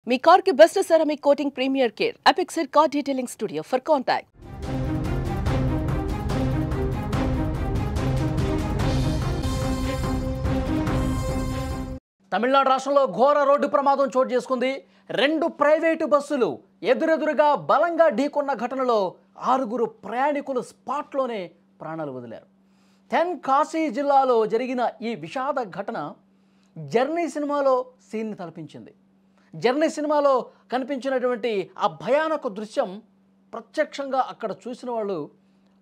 మీ car కి best ceramic coating premier care Apexer car detailing studio for contact. Tamil Nadu రాష్ట్రంలో ఘోర road ప్రమాదం చోటు చేసుకుంది. 2 ప్రైవేటు బస్సులు ఎదురెదురుగా బలంగా ఢీకొన్న ఘటనలో 6 ప్రయాణికులు స్పాట్లోనే ప్రాణాలు వదిలారు. తెన్కాసి జిల్లాలో జరిగిన ఈ విషాద ఘటన జర్నీ సినిమాలో సీన్ని తలపించింది. జర్నీ సినిమాలో కనిపించినటువంటి ఆ భయానక దృశ్యం ప్రత్యక్షంగా అక్కడ చూసిన వాళ్ళు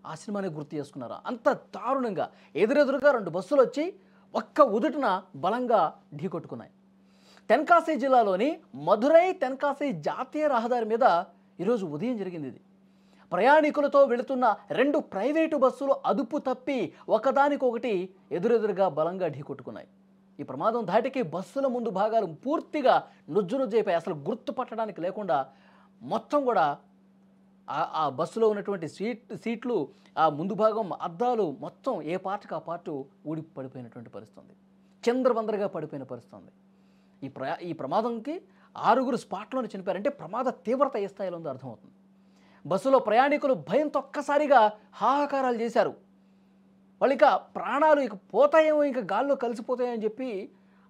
ఆ సినిమాని గుర్తు చేసుకున్నారు. అంత దారుణంగా ఎదురెదురుగా 2 బస్సులు వచ్చి ఒక్క ఉదుటిన బలంగా ఢీకొట్టుకున్నాయి. తెన్కాసి జిల్లాలోని మధురై తెన్కాసి జాతీయ రహదారి మీద ఈరోజు ఉదయం జరిగింది ఇది. ప్రయాణికులతో వెళుతున్న 2 ప్రైవేటు బస్సులు అదుపు తప్పి ఒకదానికొకటి ఎదురెదురుగా బలంగా ఢీకొట్టుకున్నాయి. ఈ ప్రమాదం ధాటికి బస్సుల ముందు భాగాలు పూర్తిగా నుజ్జునుజ్జైపోయి అసలు గుర్తుపట్టడానికి లేకుండా మొత్తం కూడా ఆ బస్సులో ఉన్నటువంటి సీట్లు ఆ ముందు భాగం అద్దాలు మొత్తం ఏ పార్ట్కి ఆ పార్టు ఊడి పడిపోయినటువంటి పరిస్థితి, చంద్రవందరగా పడిపోయిన పరిస్థితి. ఈ ప్రమాదంకి 6 స్పాట్లోనే చనిపోయారంటే ప్రమాద తీవ్రత ఏ స్థాయిలో ఉందో అర్థమవుతుంది. బస్సులో ప్రయాణికులు భయంతో ఒక్కసారిగా హాహాకారాలు చేశారు. వాళ్ళు ఇక ప్రాణాలు ఇక పోతాయేమో, ఇంకా గాల్లో కలిసిపోతాయని చెప్పి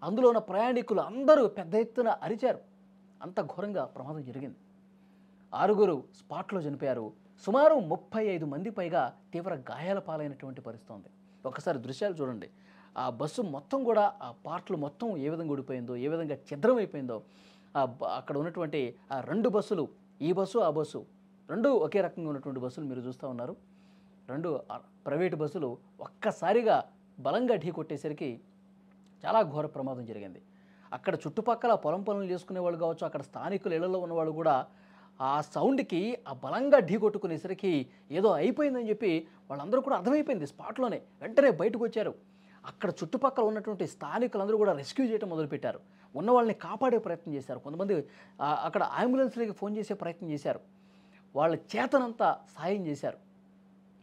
అందులో ఉన్న ప్రయాణికులు అందరూ పెద్ద ఎత్తున అరిచారు. అంత ఘోరంగా ప్రమాదం జరిగింది. 6 స్పాట్లో చనిపోయారు. సుమారు 35 మంది పైగా తీవ్ర గాయాల పాలైనటువంటి పరిస్థితి ఉంది. ఒకసారి దృశ్యాలు చూడండి. ఆ బస్సు మొత్తం కూడా ఆ పార్ట్లు మొత్తం ఏ విధంగా ఊడిపోయిందో, ఏ విధంగా ఛిద్రం అయిపోయిందో. అక్కడ ఉన్నటువంటి ఆ 2 బస్సులు, ఈ బస్సు ఆ బస్సు 2 ఒకే రకంగా ఉన్నటువంటి బస్సులు మీరు చూస్తూ ఉన్నారు. 2 ప్రైవేటు బస్సులు ఒక్కసారిగా బలంగా ఢీ కొట్టేసరికి చాలా ఘోర ప్రమాదం జరిగింది. అక్కడ చుట్టుపక్కల పొలం పనులు చేసుకునే వాళ్ళు కావచ్చు, అక్కడ స్థానికులు ఇళ్లలో ఉన్నవాళ్ళు కూడా ఆ సౌండ్కి ఆ బలంగా ఢీ కొట్టుకునేసరికి ఏదో అయిపోయిందని చెప్పి వాళ్ళందరూ కూడా అర్థమైపోయింది. స్పాట్లోనే వెంటనే బయటకు వచ్చారు. అక్కడ చుట్టుపక్కల ఉన్నటువంటి స్థానికులందరూ కూడా రెస్క్యూ చేయడం మొదలుపెట్టారు. ఉన్న వాళ్ళని కాపాడే ప్రయత్నం చేశారు. కొంతమంది అక్కడ అంబులెన్స్లకి ఫోన్ చేసే ప్రయత్నం చేశారు. వాళ్ళ చేతనంతా సాయం చేశారు.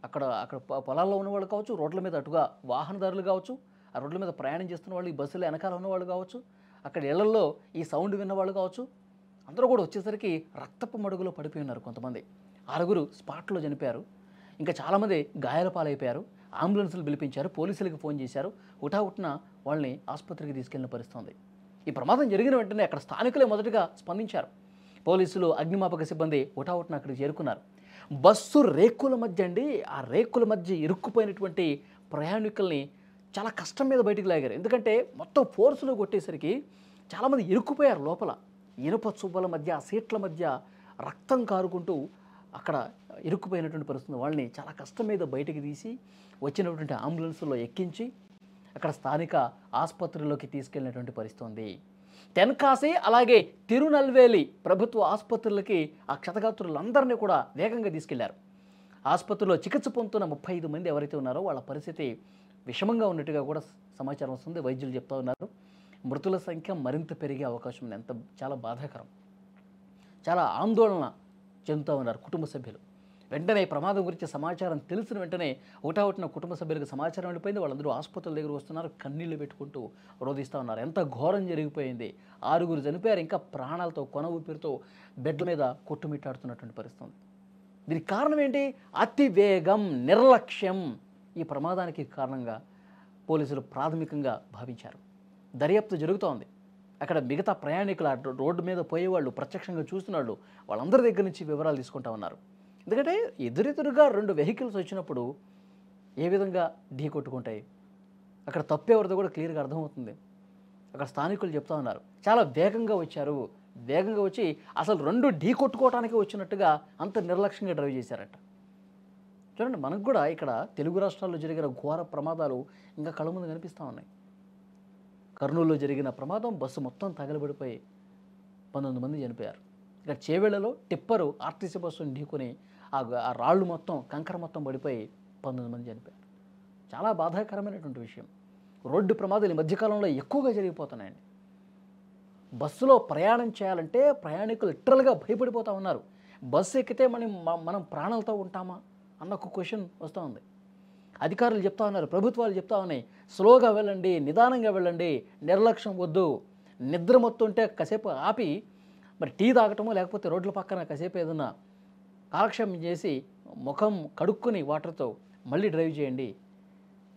అక్కడ పొలాల్లో ఉన్నవాళ్ళు కావచ్చు, రోడ్ల మీద అటుగా వాహనదారులు కావచ్చు, ఆ రోడ్ల మీద ప్రయాణం చేస్తున్న వాళ్ళు, ఈ బస్సులో వెనకాల ఉన్నవాళ్ళు కావచ్చు, అక్కడ ఇళ్లలో ఈ సౌండ్ విన్నవాళ్ళు కావచ్చు, అందరూ కూడా వచ్చేసరికి రక్తపు మడుగులో పడిపోయి ఉన్నారు. కొంతమంది 6 స్పాట్లో చనిపోయారు. ఇంకా చాలామంది గాయాల పాలైపోయారు. అంబులెన్సులు పిలిపించారు, పోలీసులకు ఫోన్ చేశారు. హుటాహుటిన వాళ్ళని ఆసుపత్రికి తీసుకెళ్లిన పరిస్థితి. ఈ ప్రమాదం జరిగిన వెంటనే అక్కడ స్థానికులే మొదటగా స్పందించారు. పోలీసులు, అగ్నిమాపక సిబ్బంది హుటాహుటిన అక్కడికి చేరుకున్నారు. బస్సు రేకుల మధ్య ఆ రేకుల మధ్య ఇరుక్కుపోయినటువంటి ప్రయాణికుల్ని చాలా కష్టం మీద బయటికి లాగారు. ఎందుకంటే మొత్తం ఫోర్సులో కొట్టేసరికి చాలామంది ఇరుక్కుపోయారు లోపల. ఇనుప చువ్వల మధ్య, సీట్ల మధ్య రక్తం కారుకుంటూ అక్కడ ఇరుక్కుపోయినటువంటి పరిస్థితి. వాళ్ళని చాలా కష్టం మీద బయటికి తీసి వచ్చినటువంటి అంబులెన్స్లో ఎక్కించి అక్కడ స్థానిక ఆసుపత్రిలోకి తీసుకెళ్ళినటువంటి పరిస్థితి ఉంది. తెన్కాసి అలాగే తిరునల్వేలి ప్రభుత్వ ఆసుపత్రులకి ఆ క్షతగాత్రులందరినీ కూడా వేగంగా తీసుకెళ్లారు. ఆసుపత్రిలో చికిత్స పొందుతున్న 35 మంది ఎవరైతే ఉన్నారో వాళ్ళ పరిస్థితి విషమంగా ఉన్నట్టుగా కూడా సమాచారం వస్తుంది. వైద్యులు చెప్తా ఉన్నారు. మృతుల సంఖ్య మరింత పెరిగే అవకాశం ఉంది. చాలా బాధాకరం. చాలా ఆందోళన చెందుతూ ఉన్నారు కుటుంబ సభ్యులు. వెంటనే ప్రమాదం గురించి సమాచారం తెలిసిన వెంటనే ఒకటావటిన కుటుంబ సభ్యులకు సమాచారం వెళ్ళిపోయింది. వాళ్ళందరూ ఆసుపత్రుల దగ్గర వస్తున్నారు, కన్నీళ్లు పెట్టుకుంటూ రోధిస్తూ ఉన్నారు. ఎంత ఘోరం జరిగిపోయింది. 6 చనిపోయారు. ఇంకా ప్రాణాలతో కొన ఊపిరితో బెడ్ల మీద కొట్టుమిట్టాడుతున్నటువంటి పరిస్థితి. దీనికి కారణం ఏంటి? అతి వేగం, నిర్లక్ష్యం ఈ ప్రమాదానికి కారణంగా పోలీసులు ప్రాథమికంగా భావించారు. దర్యాప్తు జరుగుతోంది. అక్కడ మిగతా ప్రయాణికుల రోడ్డు మీద పోయేవాళ్ళు, ప్రత్యక్షంగా చూస్తున్న వాళ్ళు, వాళ్ళందరి దగ్గర నుంచి వివరాలు తీసుకుంటా ఉన్నారు. ఎందుకంటే ఎదురెదురుగా 2 వెహికల్స్ వచ్చినప్పుడు ఏ విధంగా ఢీ కొట్టుకుంటాయి, అక్కడ తప్పేవరిదో కూడా క్లియర్గా అర్థమవుతుంది. అక్కడ స్థానికులు చెప్తా ఉన్నారు, చాలా వేగంగా వచ్చారు, వేగంగా వచ్చి అసలు 2 ఢీ కొట్టుకోవటానికి వచ్చినట్టుగా అంత నిర్లక్ష్యంగా డ్రైవ్ చేశారట. చూడండి, మనకు కూడా ఇక్కడ తెలుగు రాష్ట్రాల్లో జరిగిన ఘోర ప్రమాదాలు ఇంకా కళ్ళ ముందు కనిపిస్తూ ఉన్నాయి. కర్నూలులో జరిగిన ప్రమాదం, బస్సు మొత్తం తగలబడిపోయి 19 మంది చనిపోయారు. ఇక్కడ చేవెళ్లలో టిప్పరు ఆర్టీసీ బస్సును ఢీకొని ఆ రాళ్ళు మొత్తం, కంకర మొత్తం పడిపోయి 19 మంది చనిపోయారు. చాలా బాధాకరమైనటువంటి విషయం. రోడ్డు ప్రమాదాలు ఈ మధ్యకాలంలో ఎక్కువగా జరిగిపోతున్నాయండి. బస్సులో ప్రయాణం చేయాలంటే ప్రయాణికులు లిటరల్గా భయపడిపోతూ ఉన్నారు. బస్సు ఎక్కితే మనం ప్రాణాలతో ఉంటామా అన్న ఒక క్వశ్చన్ వస్తూ ఉంది. అధికారులు చెప్తా ఉన్నారు, ప్రభుత్వాలు చెప్తా ఉన్నాయి, స్లోగా వెళ్ళండి, నిదానంగా వెళ్ళండి, నిర్లక్ష్యం వద్దు. నిద్ర మొత్తుంటే కాసేపు ఆపి మరి టీ తాగటమో లేకపోతే రోడ్ల పక్కన కాసేపు ఏదన్నా కాలక్షేపం చేసి ముఖం కడుక్కొని వాటర్తో మళ్ళీ డ్రైవ్ చేయండి.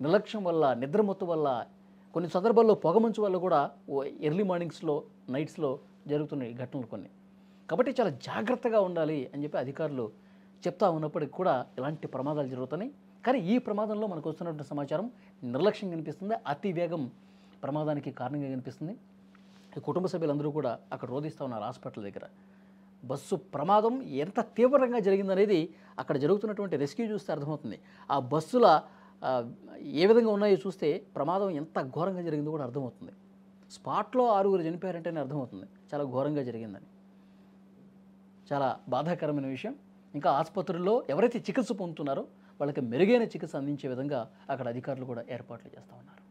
నిర్లక్ష్యం వల్ల, నిద్రమత్తు వల్ల, కొన్ని సందర్భాల్లో పొగమంచు వల్ల కూడా ఎర్లీ మార్నింగ్స్లో, నైట్స్లో జరుగుతున్నాయి ఘటనలు కొన్ని. కాబట్టి చాలా జాగ్రత్తగా ఉండాలి అని చెప్పి అధికారులు చెప్తా ఉన్నప్పటికీ కూడా ఇలాంటి ప్రమాదాలు జరుగుతున్నాయి. కానీ ఈ ప్రమాదంలో మనకు వస్తున్నటువంటి సమాచారం నిర్లక్ష్యం కనిపిస్తుంది, అతి వేగం ప్రమాదానికి కారణంగా కనిపిస్తుంది. ఈ కుటుంబ సభ్యులందరూ కూడా అక్కడ రోధిస్తూ ఉన్నారు హాస్పిటల్ దగ్గర. బస్సు ప్రమాదం ఎంత తీవ్రంగా జరిగిందనేది అక్కడ జరుగుతున్నటువంటి రెస్క్యూ చూస్తే అర్థమవుతుంది. ఆ బస్సుల ఏ విధంగా ఉన్నాయో చూస్తే ప్రమాదం ఎంత ఘోరంగా జరిగిందో కూడా అర్థమవుతుంది. స్పాట్లో 6 చనిపోయారంటేనే అర్థమవుతుంది చాలా ఘోరంగా జరిగిందని. చాలా బాధాకరమైన విషయం. ఇంకా ఆసుపత్రుల్లో ఎవరైతే చికిత్స పొందుతున్నారో వాళ్ళకి మెరుగైన చికిత్స అందించే విధంగా అక్కడ అధికారులు కూడా ఏర్పాట్లు చేస్తూ ఉన్నారు.